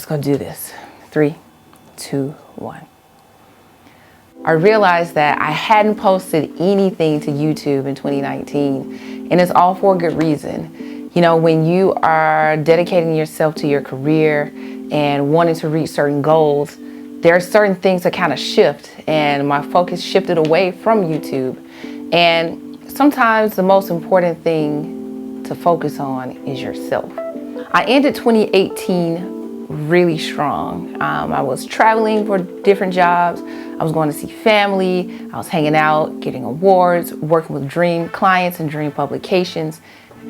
go do this. 3, 2, 1. I realized that I hadn't posted anything to YouTube in 2019, and it's all for a good reason. You know, when you are dedicating yourself to your career and wanting to reach certain goals, there are certain things that kind of shift, and my focus shifted away from YouTube. And sometimes the most important thing to focus on is yourself. I ended 2018 really strong. I was traveling for different jobs. I was going to see family. I was hanging out, getting awards, working with dream clients and dream publications.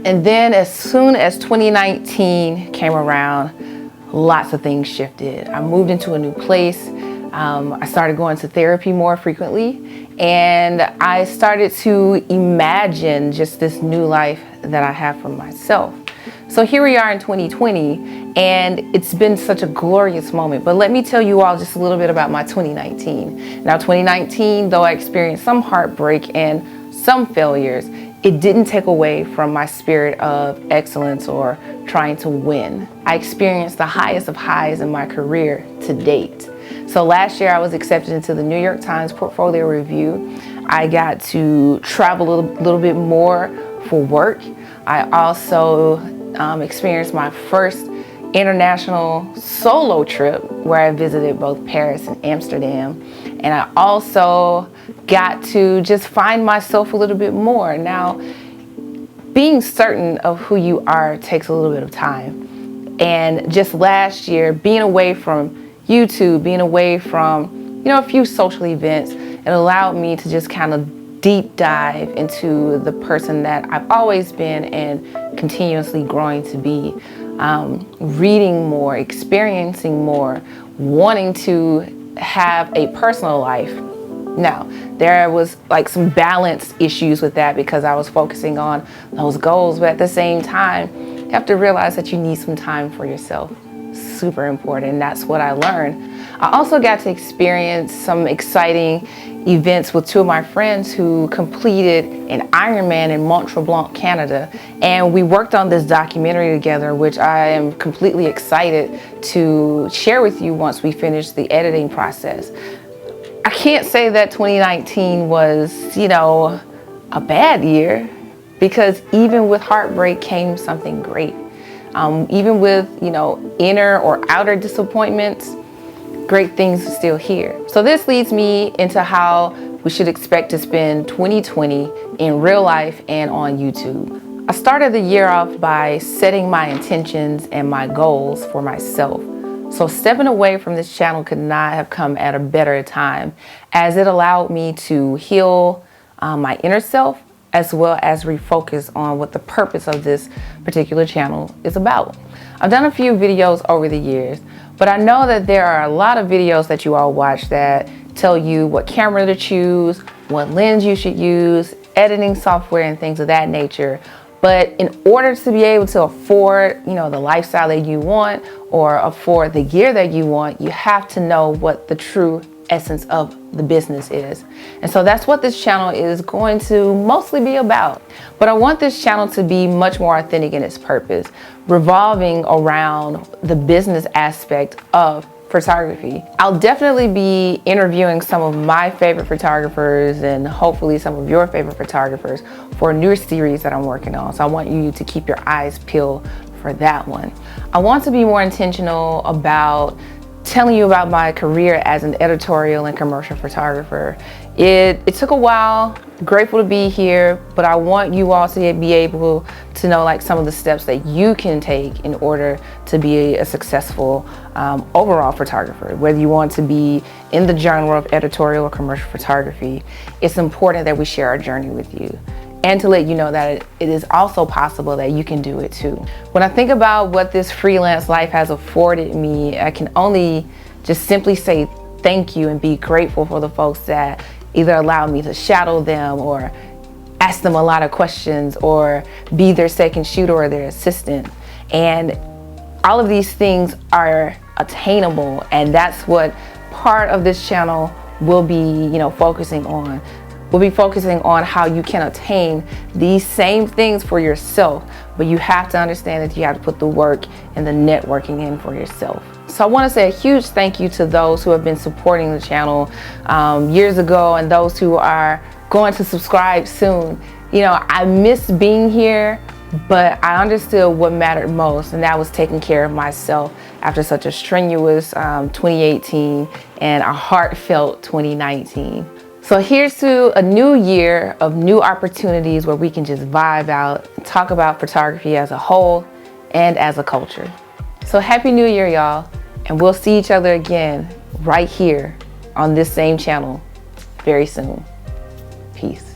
And then as soon as 2019 came around, lots of things shifted. I moved into a new place. I started going to therapy more frequently, and I started to imagine just this new life that I have for myself. So here we are in 2020, and it's been such a glorious moment. But let me tell you all just a little bit about my 2019. Now, 2019, though I experienced some heartbreak and some failures, it didn't take away from my spirit of excellence or trying to win. I experienced the highest of highs in my career to date. So last year I was accepted into the New York Times Portfolio Review. I got to travel a little bit more for work. I also experienced my first international solo trip where I visited both Paris and Amsterdam. And I also got to just find myself a little bit more. Now, being certain of who you are takes a little bit of time. And just last year, being away from YouTube, being away from, a few social events, it allowed me to just kind of deep dive into the person that I've always been and continuously growing to be. Reading more, experiencing more, wanting to have a personal life. Now, there was like some balance issues with that because I was focusing on those goals, but at the same time, you have to realize that you need some time for yourself. Super important, and that's what I learned. I also got to experience some exciting events with two of my friends who completed an Ironman in Mont-Tremblant, Canada, and we worked on this documentary together, which I am completely excited to share with you once we finish the editing process. I can't say that 2019 was, a bad year, because even with heartbreak came something great. Even with, inner or outer disappointments, great things are still here. So this leads me into how we should expect to spend 2020 in real life and on YouTube. I started the year off by setting my intentions and my goals for myself. So stepping away from this channel could not have come at a better time, as it allowed me to heal my inner self, as well as refocus on what the purpose of this particular channel is about. I've done a few videos over the years, but I know that there are a lot of videos that you all watch that tell you what camera to choose, what lens you should use, editing software and things of that nature. But in order to be able to afford, the lifestyle that you want or afford the gear that you want, you have to know what the true essence of the business is. And so that's what this channel is going to mostly be about. But I want this channel to be much more authentic in its purpose, revolving around the business aspect of photography. I'll definitely be interviewing some of my favorite photographers and hopefully some of your favorite photographers for a new series that I'm working on. So I want you to keep your eyes peeled for that one. I want to be more intentional about telling you about my career as an editorial and commercial photographer. It took a while. Grateful to be here, but I want you all to be able to know some of the steps that you can take in order to be a successful overall photographer. Whether you want to be in the genre of editorial or commercial photography, it's important that we share our journey with you, and to let you know that it is also possible that you can do it too. When I think about what this freelance life has afforded me, I can only just simply say thank you and be grateful for the folks that either allow me to shadow them or ask them a lot of questions or be their second shooter or their assistant. And all of these things are attainable, and that's what part of this channel will be, focusing on. We'll be focusing on how you can attain these same things for yourself, but you have to understand that you have to put the work and the networking in for yourself. So I want to say a huge thank you to those who have been supporting the channel years ago, and those who are going to subscribe soon. You know, I miss being here, but I understood what mattered most, and that was taking care of myself after such a strenuous 2018 and a heartfelt 2019. So here's to a new year of new opportunities where we can just vibe out and talk about photography as a whole and as a culture. So Happy New Year, y'all, and we'll see each other again right here on this same channel very soon. Peace.